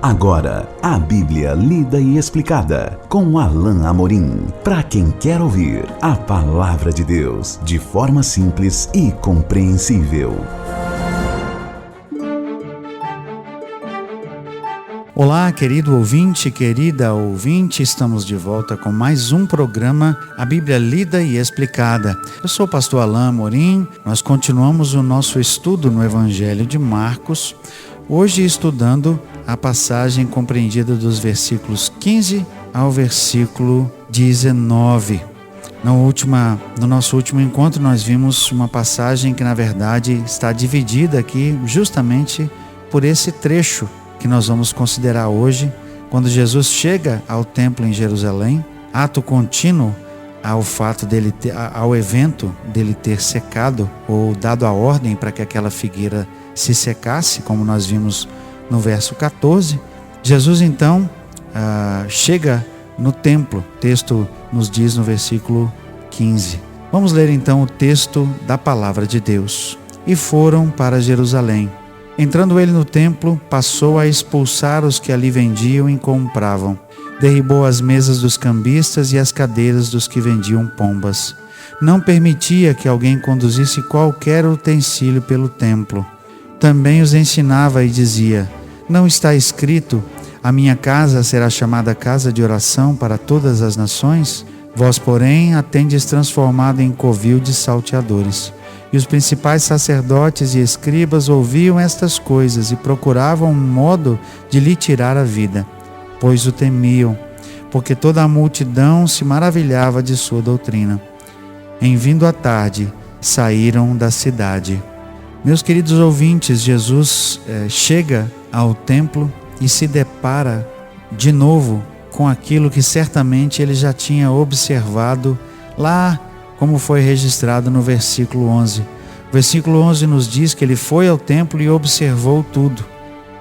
Agora, a Bíblia lida e explicada com Alain Amorim. Para quem quer ouvir a Palavra de Deus de forma simples e compreensível. Olá, querido ouvinte, querida ouvinte, estamos de volta com mais um programa, a Bíblia lida e explicada. Eu sou o pastor Alain Amorim, nós continuamos o nosso estudo no Evangelho de Marcos, hoje estudando a passagem compreendida dos versículos 15 ao versículo 19. No nosso último encontro nós vimos uma passagem que na verdade está dividida aqui justamente por esse trecho que nós vamos considerar hoje, quando Jesus chega ao templo em Jerusalém, ato contínuo ao evento dele ter secado ou dado a ordem para que aquela figueira se secasse, como nós vimos no verso 14. Jesus então chega no templo, o texto nos diz no versículo 15. Vamos ler então o texto da palavra de Deus. E foram para Jerusalém. Entrando ele no templo, passou a expulsar os que ali vendiam e compravam. Derribou as mesas dos cambistas e as cadeiras dos que vendiam pombas. Não permitia que alguém conduzisse qualquer utensílio pelo templo. Também os ensinava e dizia: não está escrito, a minha casa será chamada casa de oração para todas as nações? Vós, porém, a tendes transformado em covil de salteadores. E os principais sacerdotes e escribas ouviam estas coisas e procuravam um modo de lhe tirar a vida, pois o temiam, porque toda a multidão se maravilhava de sua doutrina. Em vindo a tarde, saíram da cidade. Meus queridos ouvintes, Jesus chega ao templo e se depara de novo com aquilo que certamente ele já tinha observado lá, como foi registrado no versículo 11. O versículo 11 nos diz que ele foi ao templo e observou tudo.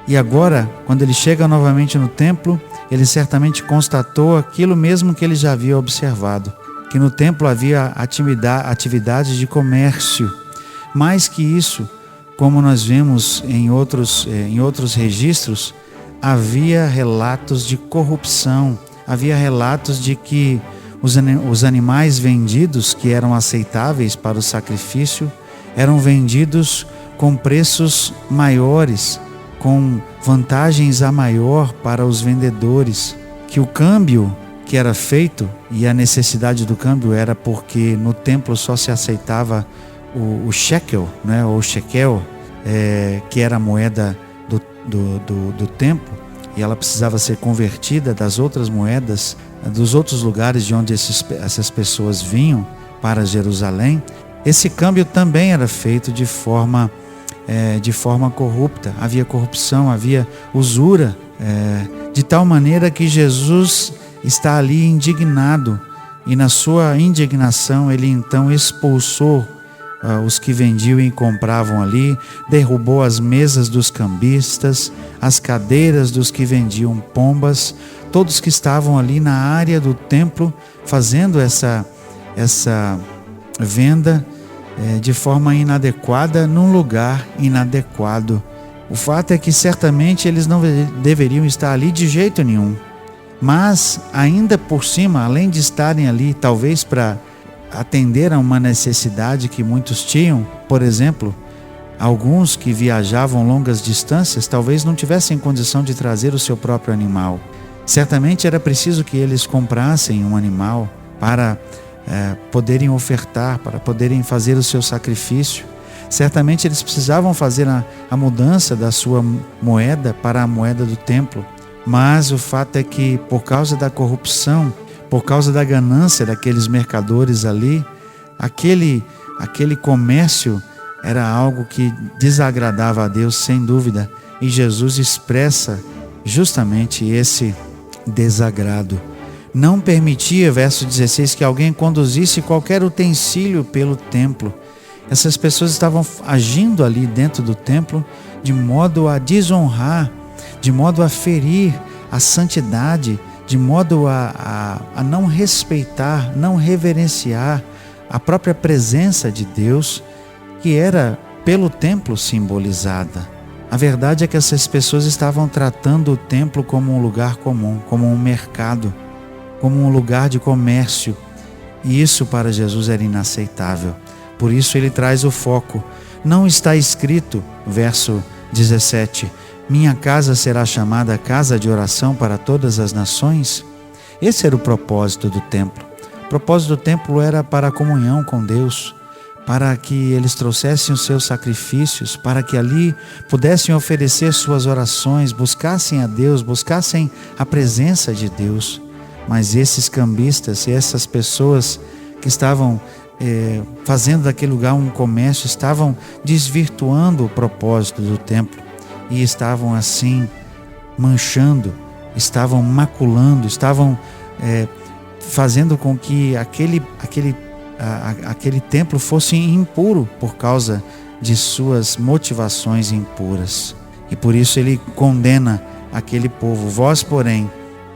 E agora, quando ele chega novamente no templo, ele certamente constatou aquilo mesmo que ele já havia observado, que no templo havia atividade de comércio. Mais que isso, como nós vemos em outros registros, havia relatos de corrupção, havia relatos de que os animais vendidos, que eram aceitáveis para o sacrifício, eram vendidos com preços maiores, com vantagens a maior para os vendedores, que o câmbio que era feito, e a necessidade do câmbio era porque no templo só se aceitava o shekel, né, ou shekel, que era a moeda do templo, e ela precisava ser convertida das outras moedas, dos outros lugares de onde essas pessoas vinham para Jerusalém. Esse câmbio também era feito de forma corrupta. Havia corrupção, havia usura, de tal maneira que Jesus está ali indignado, e na sua indignação ele então expulsou os que vendiam e compravam ali, derrubou as mesas dos cambistas, as cadeiras dos que vendiam pombas, todos que estavam ali na área do templo fazendo essa venda de forma inadequada, num lugar inadequado. O fato é que certamente eles não deveriam estar ali de jeito nenhum, mas ainda por cima, além de estarem ali talvez para atender a uma necessidade que muitos tinham, por exemplo, alguns que viajavam longas distâncias talvez não tivessem condição de trazer o seu próprio animal. Certamente era preciso que eles comprassem um animal para poderem ofertar, para poderem fazer o seu sacrifício. Certamente eles precisavam fazer a mudança da sua moeda para a moeda do templo. Mas o fato é que, por causa da corrupção, por causa da ganância daqueles mercadores ali, aquele comércio era algo que desagradava a Deus, sem dúvida. E Jesus expressa justamente esse desagrado. Não permitia, verso 16, que alguém conduzisse qualquer utensílio pelo templo. Essas pessoas estavam agindo ali dentro do templo de modo a desonrar, de modo a ferir a santidade, de modo a não respeitar, não reverenciar a própria presença de Deus, que era pelo templo simbolizada. A verdade é que essas pessoas estavam tratando o templo como um lugar comum, como um mercado, como um lugar de comércio. E isso para Jesus era inaceitável. Por isso ele traz o foco. Não está escrito, verso 17, minha casa será chamada casa de oração para todas as nações? Esse era o propósito do templo. O propósito do templo era para a comunhão com Deus, para que eles trouxessem os seus sacrifícios, para que ali pudessem oferecer suas orações, buscassem a Deus, buscassem a presença de Deus. Mas esses cambistas e essas pessoas que estavam fazendo daquele lugar um comércio, estavam desvirtuando o propósito do templo e estavam assim manchando, estavam maculando, estavam fazendo com que aquele templo fosse impuro por causa de suas motivações impuras. E por isso ele condena aquele povo. Vós, porém,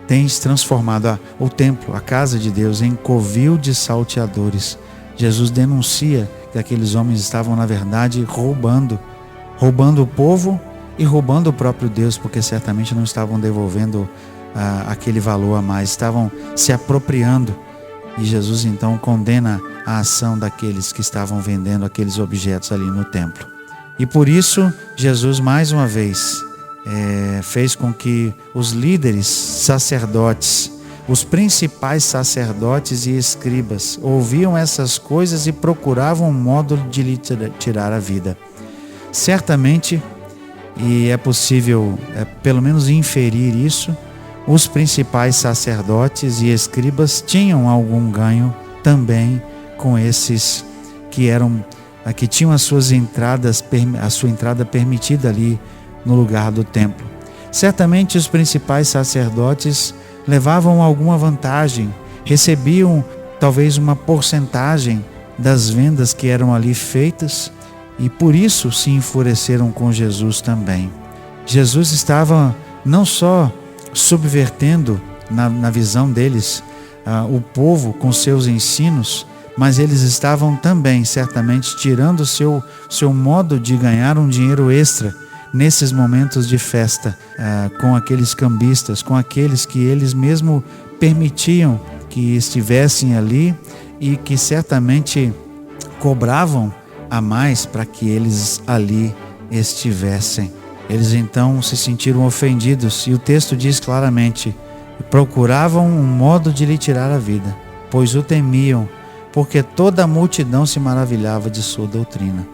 tens transformado o templo, a casa de Deus, em covil de salteadores. Jesus denuncia que aqueles homens estavam, na verdade, roubando o povo e roubando o próprio Deus, porque certamente não estavam devolvendo aquele valor a mais, estavam se apropriando. E Jesus então condena a ação daqueles que estavam vendendo aqueles objetos ali no templo. E por isso Jesus mais uma vez fez com que os líderes sacerdotes, os principais sacerdotes e escribas ouviam essas coisas e procuravam um modo de lhe tirar a vida. Certamente, e é possível pelo menos inferir isso, os principais sacerdotes e escribas tinham algum ganho também com esses que tinham a sua entrada permitida ali no lugar do templo. Certamente os principais sacerdotes levavam alguma vantagem, recebiam talvez uma porcentagem das vendas que eram ali feitas e por isso se enfureceram com Jesus também. Jesus estava não só subvertendo na visão deles o povo com seus ensinos, mas eles estavam também certamente tirando o seu modo de ganhar um dinheiro extra nesses momentos de festa, com aqueles cambistas, com aqueles que eles mesmo permitiam que estivessem ali e que certamente cobravam a mais para que eles ali estivessem. Eles então se sentiram ofendidos e o texto diz claramente: procuravam um modo de lhe tirar a vida, pois o temiam, porque toda a multidão se maravilhava de sua doutrina.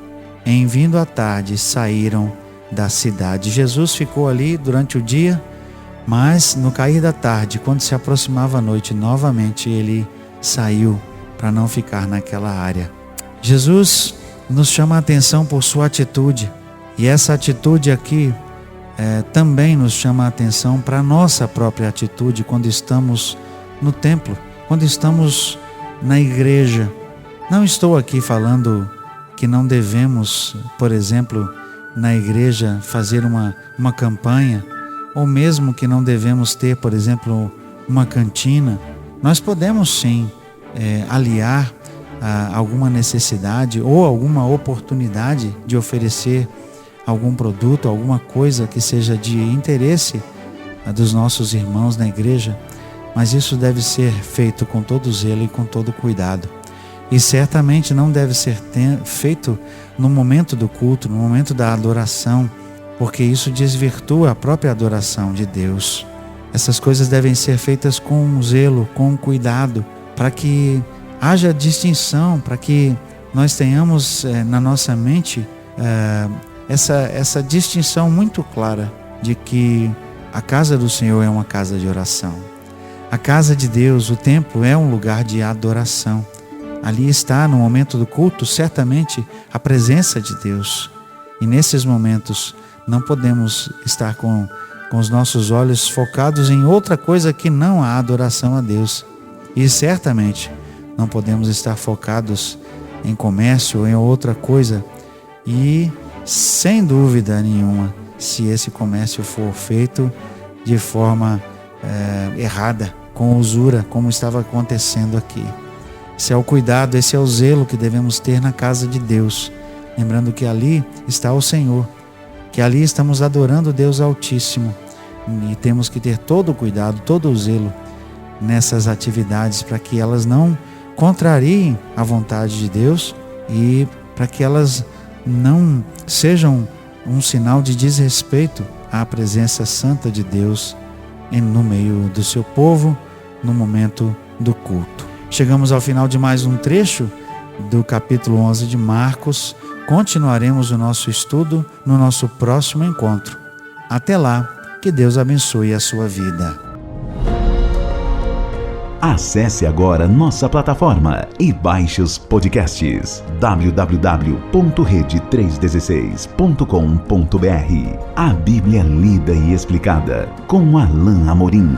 Em vindo à tarde, saíram da cidade. Jesus ficou ali durante o dia, mas no cair da tarde, quando se aproximava a noite, novamente ele saiu para não ficar naquela área. Jesus nos chama a atenção por sua atitude, e essa atitude aqui também nos chama a atenção para a nossa própria atitude quando estamos no templo, quando estamos na igreja. Não estou aqui falando que não devemos, por exemplo, na igreja fazer uma campanha, ou mesmo que não devemos ter, por exemplo, uma cantina. Nós podemos sim aliar alguma necessidade ou alguma oportunidade de oferecer algum produto, alguma coisa que seja de interesse dos nossos irmãos na igreja, mas isso deve ser feito com todo zelo e com todo cuidado. E certamente não deve ser feito no momento do culto, no momento da adoração, porque isso desvirtua a própria adoração de Deus. Essas coisas devem ser feitas com zelo, com cuidado, para que haja distinção, para que nós tenhamos na nossa mente essa distinção muito clara de que a casa do Senhor é uma casa de oração. A casa de Deus, o templo, é um lugar de adoração. Ali está, no momento do culto, certamente a presença de Deus. E nesses momentos não podemos estar com os nossos olhos focados em outra coisa que não a adoração a Deus. E certamente não podemos estar focados em comércio ou em outra coisa. E, sem dúvida nenhuma, se esse comércio for feito de forma errada, com usura, como estava acontecendo aqui. Esse é o cuidado, esse é o zelo que devemos ter na casa de Deus, lembrando que ali está o Senhor, que ali estamos adorando o Deus Altíssimo e temos que ter todo o cuidado, todo o zelo nessas atividades para que elas não contrariem a vontade de Deus e para que elas não sejam um sinal de desrespeito à presença santa de Deus no meio do seu povo no momento do culto. Chegamos ao final de mais um trecho do capítulo 11 de Marcos. Continuaremos o nosso estudo no nosso próximo encontro. Até lá, que Deus abençoe a sua vida. Acesse agora nossa plataforma e baixe os podcasts www.rede316.com.br. A Bíblia lida e explicada com Alain Amorim.